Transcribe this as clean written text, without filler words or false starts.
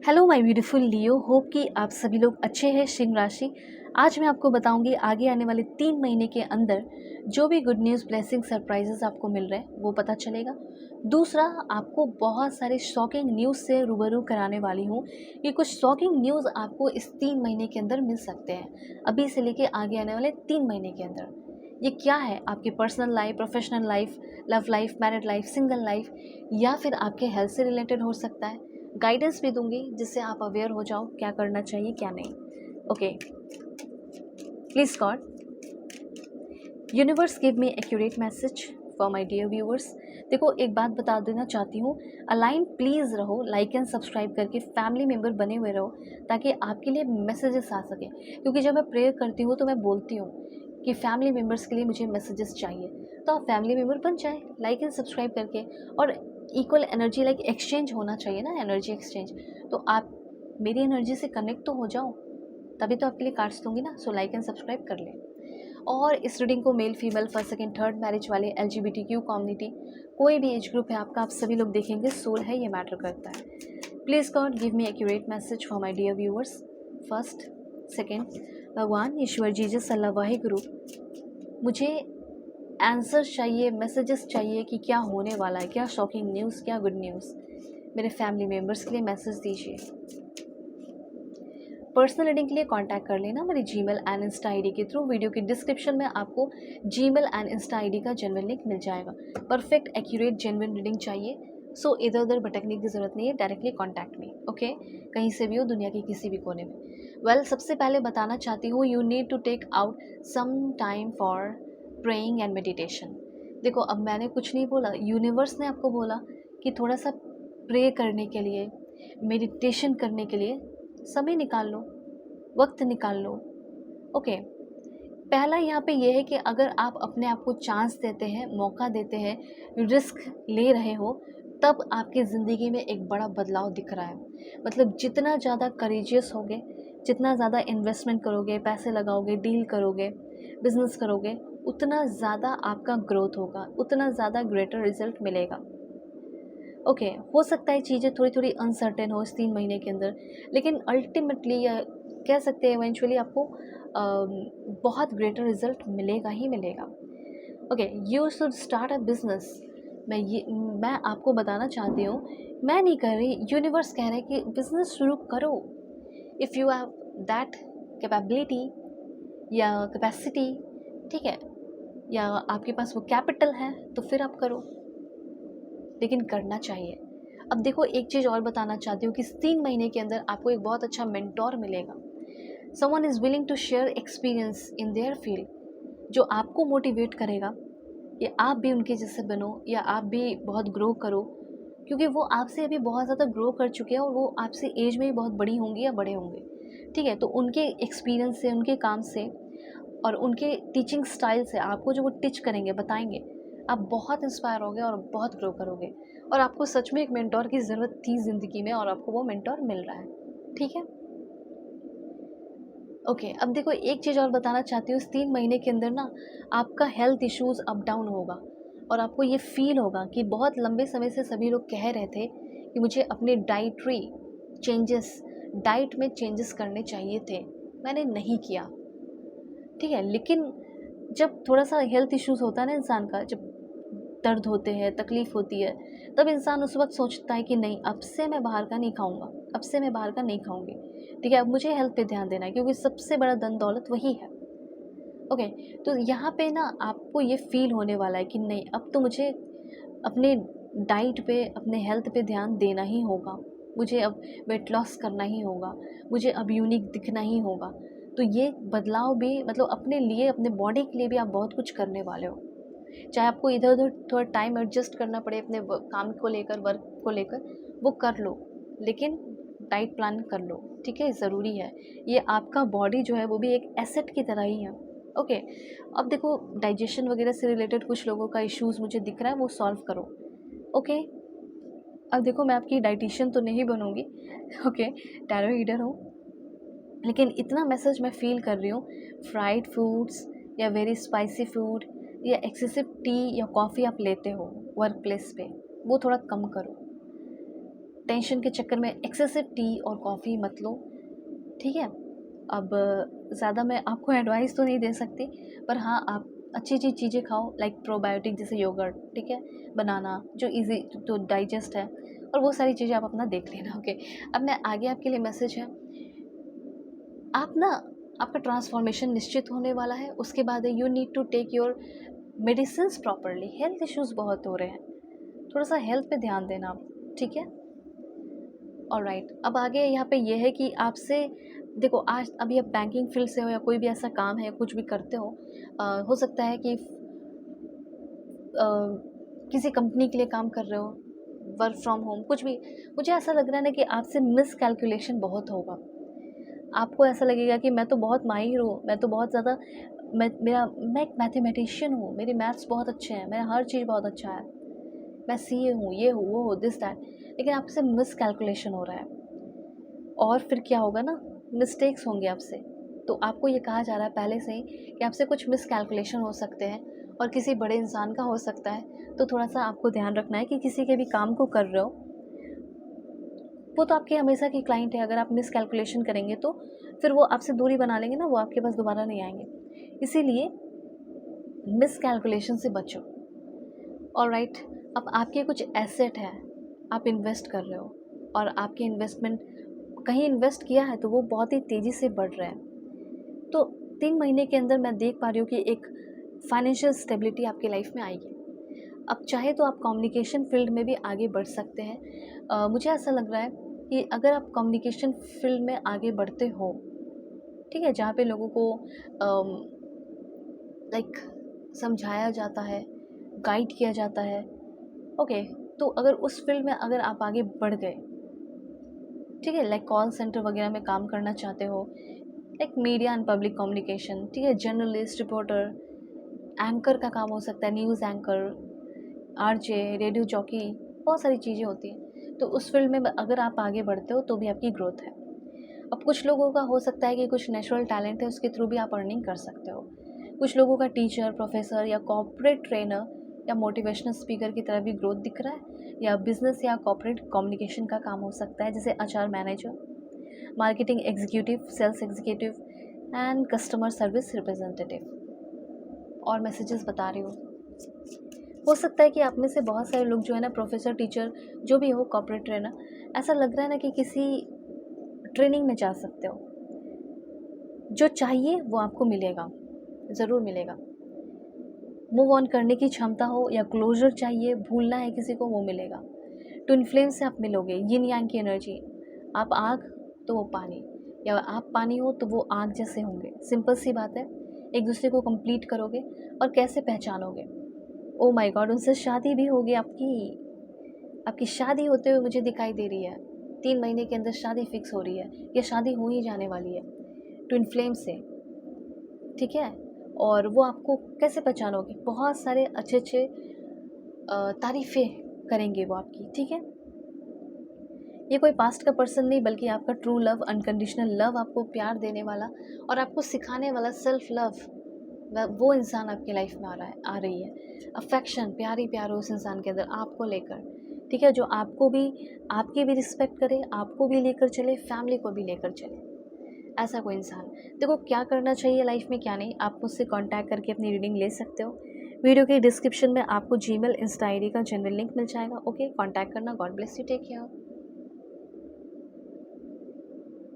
Hello my beautiful Leo, hope कि आप सभी लोग अच्छे हैं। सिंह राशि, आज मैं आपको बताऊंगी आगे आने वाले 3 महीने के अंदर जो भी गुड न्यूज़, ब्लेसिंग, सरप्राइजेस आपको मिल रहे हैं वो पता चलेगा। दूसरा, आपको बहुत सारे शॉकिंग न्यूज़ से रूबरू कराने वाली हूँ कि कुछ शॉकिंग न्यूज़ आपको इस 3 महीने के अंदर मिल सकते हैं, अभी से लेके आगे आने वाले 3 महीने के अंदर। ये क्या है? आपकी personal life, professional life, love life, married life, single life, या फिर आपके हेल्थ से रिलेटेड हो सकता है। गाइडेंस भी दूंगी जिससे आप अवेयर हो जाओ क्या करना चाहिए क्या नहीं। Okay, please God, universe give me accurate message for my dear viewers. देखो, एक बात बता देना चाहती हूँ, अलाइन प्लीज़ रहो, लाइक एंड सब्सक्राइब करके फैमिली मेम्बर बने हुए रहो ताकि आपके लिए मैसेजेस आ सके। क्योंकि जब मैं प्रेयर करती हूँ तो मैं बोलती हूँ कि फैमिली मेम्बर्स के लिए मुझे मैसेजेस चाहिए, तो आप फैमिली मेम्बर बन जाए लाइक एंड सब्सक्राइब करके। और इक्वल एनर्जी, लाइक एक्सचेंज होना चाहिए ना, एनर्जी एक्सचेंज। तो आप मेरी एनर्जी से कनेक्ट तो हो जाओ, तभी तो आपके लिए कार्ड्स दूंगी ना। सो लाइक एंड सब्सक्राइब कर ले। और इस रीडिंग को male, female, first, second, third marriage वाले, LGBTQ कम्युनिटी, कोई भी एज ग्रुप है आपका, आप सभी लोग देखेंगे। सोल है, ये मैटर करता है। Please God give me accurate message for my dear viewers. First, second, भगवान ईश्वर जीसस अल्लाह वाहे गुरु, मुझे आंसर्स चाहिए, मैसेजेस चाहिए कि क्या होने वाला है, क्या शॉकिंग न्यूज़, क्या गुड न्यूज़। मेरे फैमिली मेम्बर्स के लिए मैसेज दीजिए। पर्सनल रीडिंग के लिए कांटेक्ट कर लेना मेरी जीमेल एंड इंस्टा आईडी के थ्रू। वीडियो के डिस्क्रिप्शन में आपको जीमेल एंड इंस्टा आईडी का जेन्युइन लिंक मिल जाएगा। परफेक्ट, एक्यूरेट, जेन्युइन रीडिंग चाहिए, सो इधर उधर भटकने की ज़रूरत नहीं है, डायरेक्टली कॉन्टैक्ट मी। ओके, कहीं से भी हो, दुनिया के किसी भी कोने में। वेल, सबसे पहले बताना चाहती हूँ, you need to take out some time for praying and meditation. देखो, अब मैंने कुछ नहीं बोला, यूनिवर्स ने आपको बोला कि थोड़ा सा प्रे करने के लिए, मेडिटेशन करने के लिए समय निकाल लो, वक्त निकाल लो। ओके, पहला यहाँ पे ये है कि अगर आप अपने आप को चांस देते हैं, मौका देते हैं, रिस्क ले रहे हो, तब आपकी ज़िंदगी में एक बड़ा बदलाव दिख रहा है। मतलब जितना ज़्यादा करेजियस होगे, जितना ज़्यादा इन्वेस्टमेंट करोगे, पैसे लगाओगे, डील करोगे, बिजनेस करोगे, उतना ज़्यादा आपका ग्रोथ होगा, उतना ज़्यादा ग्रेटर रिजल्ट मिलेगा। ओके, हो सकता है चीज़ें थोड़ी थोड़ी अनसर्टेन हो इस 3 महीने के अंदर, लेकिन अल्टीमेटली या कह सकते हैं इवेंचुअली आपको बहुत ग्रेटर रिजल्ट मिलेगा ही मिलेगा। Okay, you should start a business. मैं आपको बताना चाहती हूँ, मैं नहीं कर रही, यूनिवर्स कह रहा है कि बिजनेस शुरू करो। If you have that capability या कैपेसिटी, ठीक है, या आपके पास वो कैपिटल है, तो फिर आप करो, लेकिन करना चाहिए। अब देखो, एक चीज़ और बताना चाहती हूँ कि इस 3 महीने के अंदर आपको एक बहुत अच्छा मेंटोर मिलेगा। Someone is willing to share experience in their field, जो आपको मोटिवेट करेगा कि आप भी उनके जैसे बनो या आप भी बहुत ग्रो करो। क्योंकि वो आपसे अभी बहुत ज़्यादा ग्रो कर चुके हैं और वो आपसे एज में भी बहुत बड़ी होंगी या बड़े होंगे, ठीक है। तो उनके एक्सपीरियंस से, उनके काम से और उनके टीचिंग स्टाइल से आपको जो वो टीच करेंगे, बताएंगे, आप बहुत इंस्पायर होगे और बहुत ग्रो करोगे। और आपको सच में एक मेंटोर की ज़रूरत थी ज़िंदगी में और आपको वो मेंटोर मिल रहा है, ठीक है। ओके, अब देखो, एक चीज़ और बताना चाहती हूँ, इस 3 महीने के अंदर ना आपका हेल्थ इश्यूज़ अप डाउन होगा और आपको ये फील होगा कि बहुत लंबे समय से सभी लोग कह रहे थे कि मुझे अपने डाइटरी चेंजेस, डाइट में चेंजेस करने चाहिए थे, मैंने नहीं किया, ठीक है। लेकिन जब थोड़ा सा हेल्थ इश्यूज़ होता है ना इंसान का, जब दर्द होते हैं, तकलीफ़ होती है, तब इंसान उस वक़्त सोचता है कि नहीं, अब से मैं बाहर का नहीं खाऊँगा, अब से मैं बाहर का नहीं खाऊँगी, ठीक है, अब मुझे हेल्थ पे ध्यान देना है क्योंकि सबसे बड़ा धन दौलत वही है। ओके, तो यहाँ पे ना आपको ये फ़ील होने वाला है कि नहीं, अब तो मुझे अपने डाइट पे, अपने हेल्थ पे ध्यान देना ही होगा, मुझे अब वेट लॉस करना ही होगा, मुझे अब यूनिक दिखना ही होगा। तो ये बदलाव भी, मतलब अपने लिए, अपने बॉडी के लिए भी आप बहुत कुछ करने वाले हो। चाहे आपको इधर उधर थोड़ा टाइम एडजस्ट करना पड़े अपने काम को लेकर, वर्क को लेकर, वो कर लो, लेकिन डाइट प्लान कर लो, ठीक है, ज़रूरी है। ये आपका बॉडी जो है वो भी एक एसेट की तरह ही है। ओके, अब देखो, डाइजेशन वगैरह से रिलेटेड कुछ लोगों का इश्यूज़ मुझे दिख रहा है, वो सॉल्व करो। ओके, अब देखो, मैं आपकी डाइटिशियन तो नहीं बनूँगी, ओके, टैरो रीडर हूँ, लेकिन इतना मैसेज मैं फ़ील कर रही हूँ, फ्राइड फूड्स या वेरी स्पाइसी फूड या एक्सेसिव टी या कॉफ़ी आप लेते हो वर्क प्लेस पे, वो थोड़ा कम करो। टेंशन के चक्कर में एक्सेसिव टी और कॉफ़ी मत लो, ठीक है। अब ज़्यादा मैं आपको एडवाइस तो नहीं दे सकती, पर हाँ आप अच्छी अच्छी चीज़ें खाओ, लाइक प्रोबायोटिक जैसे योगर्ट, ठीक है, बनाना जो इजी तो डाइजेस्ट है, और वो सारी चीज़ें आप अपना देख लेना। ओके, अब मैं आगे आपके लिए मैसेज है, आप ना आपका ट्रांसफॉर्मेशन निश्चित होने वाला है। उसके बाद you need to take your medicines properly. Health issues बहुत हो रहे हैं, थोड़ा सा हेल्थ पे ध्यान देना आप, ठीक है। ऑलराइट, अब आगे यहाँ पे ये है कि आपसे देखो, आज अभी आप बैंकिंग फील्ड से हो या कोई भी ऐसा काम है, कुछ भी करते हो सकता है कि किसी कंपनी के लिए काम कर रहे हो, वर्क फ्रॉम होम, कुछ भी। मुझे ऐसा लग रहा है ना कि आपसे मिस कैलकुलेशन बहुत होगा। आपको ऐसा लगेगा कि मैं तो बहुत माहिर हूँ, मैं तो बहुत ज़्यादा मैं एक मैथमेटिशियन हूँ, मेरे मैथ्स बहुत अच्छे हैं, मेरा हर चीज़ बहुत अच्छा है, मैं सीए हूँ, ये हूँ, वो हूँ, दिस दैट। लेकिन आपसे मिस कैलकुलेशन हो रहा है, और फिर क्या होगा ना, मिस्टेक्स होंगे आपसे। तो आपको ये कहा जा रहा है पहले से ही कि आपसे कुछ मिस कैलकुलेशन हो सकते हैं, और किसी बड़े इंसान का हो सकता है। तो थोड़ा सा आपको ध्यान रखना है कि किसी के भी काम को कर रहे हो, वो तो आपके हमेशा की क्लाइंट है। अगर आप मिस कैलकुलेशन करेंगे तो फिर वो आपसे दूरी बना लेंगे ना, वो आपके पास दोबारा नहीं आएंगे। इसीलिए मिस कैलकुलेशन से बचो। ऑलराइट, अब आपके कुछ एसेट है, आप इन्वेस्ट कर रहे हो, और आपके इन्वेस्टमेंट कहीं इन्वेस्ट किया है तो वो बहुत ही तेज़ी से बढ़ रहा है। तो 3 महीने के अंदर मैं देख पा रही हूँ कि एक फाइनेंशियल स्टेबिलिटी आपकी लाइफ में आएगी। अब चाहे तो आप कम्युनिकेशन फील्ड में भी आगे बढ़ सकते हैं। मुझे ऐसा लग रहा है कि अगर आप कम्युनिकेशन फील्ड में आगे बढ़ते हो, ठीक है, जहाँ पे लोगों को लाइक समझाया जाता है, गाइड किया जाता है, ओके, तो अगर उस फील्ड में अगर आप आगे बढ़ गए, ठीक है, लाइक कॉल सेंटर वगैरह में काम करना चाहते हो, like media and public communication, ठीक है, जर्नलिस्ट, रिपोर्टर, एंकर का काम हो सकता है, news anchor, RJ, radio jockey, बहुत सारी चीज़ें होती हैं। तो उस फील्ड में अगर आप आगे बढ़ते हो तो भी आपकी ग्रोथ है। अब कुछ लोगों का हो सकता है कि कुछ नेचुरल टैलेंट है, उसके थ्रू भी आप अर्निंग कर सकते हो। कुछ लोगों का टीचर, प्रोफेसर या कॉर्पोरेट ट्रेनर या मोटिवेशनल स्पीकर की तरह भी ग्रोथ दिख रहा है, या बिजनेस या कॉर्पोरेट कम्युनिकेशन का काम हो सकता है, जैसे HR manager, marketing executive, sales executive and customer service representative. और मैसेजेस बता रही हूँ, हो सकता है कि आप में से बहुत सारे लोग जो है ना, प्रोफेसर, टीचर, जो भी हो, कॉर्पोरेट ट्रेनर, ऐसा लग रहा है ना कि किसी ट्रेनिंग में जा सकते हो। जो चाहिए वो आपको मिलेगा, ज़रूर मिलेगा। मूव ऑन करने की क्षमता हो या क्लोजर चाहिए, भूलना है किसी को, वो मिलेगा। ट्विन फ्लेम से आप मिलोगे, यिन यांग की एनर्जी। आप आग तो वो पानी, या आप पानी हो तो वो आग जैसे होंगे। सिंपल सी बात है, एक दूसरे को कंप्लीट करोगे। और कैसे पहचानोगे? ओ माय गॉड, उनसे शादी भी होगी आपकी शादी होते हुए मुझे दिखाई दे रही है। 3 महीने के अंदर शादी फिक्स हो रही है, या शादी हो ही जाने वाली है ट्विन फ्लेम से, ठीक है। और वो आपको कैसे पहचानोगे? बहुत सारे अच्छे अच्छे तारीफ़ें करेंगे वो आपकी, ठीक है। ये कोई पास्ट का पर्सन नहीं, बल्कि आपका ट्रू लव, अनकंडीशनल लव, आपको प्यार देने वाला और आपको सिखाने वाला सेल्फ लव, वो इंसान आपकी लाइफ में आ रही है। अफेक्शन, प्यार ही प्यार हो उस इंसान के अंदर आपको लेकर, ठीक है, जो आपकी भी रिस्पेक्ट करे, आपको भी लेकर चले, फैमिली को भी लेकर चले, ऐसा कोई इंसान। देखो, क्या करना चाहिए लाइफ में, क्या नहीं, आप मुझसे कांटेक्ट करके अपनी रीडिंग ले सकते हो। वीडियो के डिस्क्रिप्शन में आपको जीमेल, इंस्टा आईडी का जनरल लिंक मिल जाएगा। ओके, कांटेक्ट करना। God bless you, take care.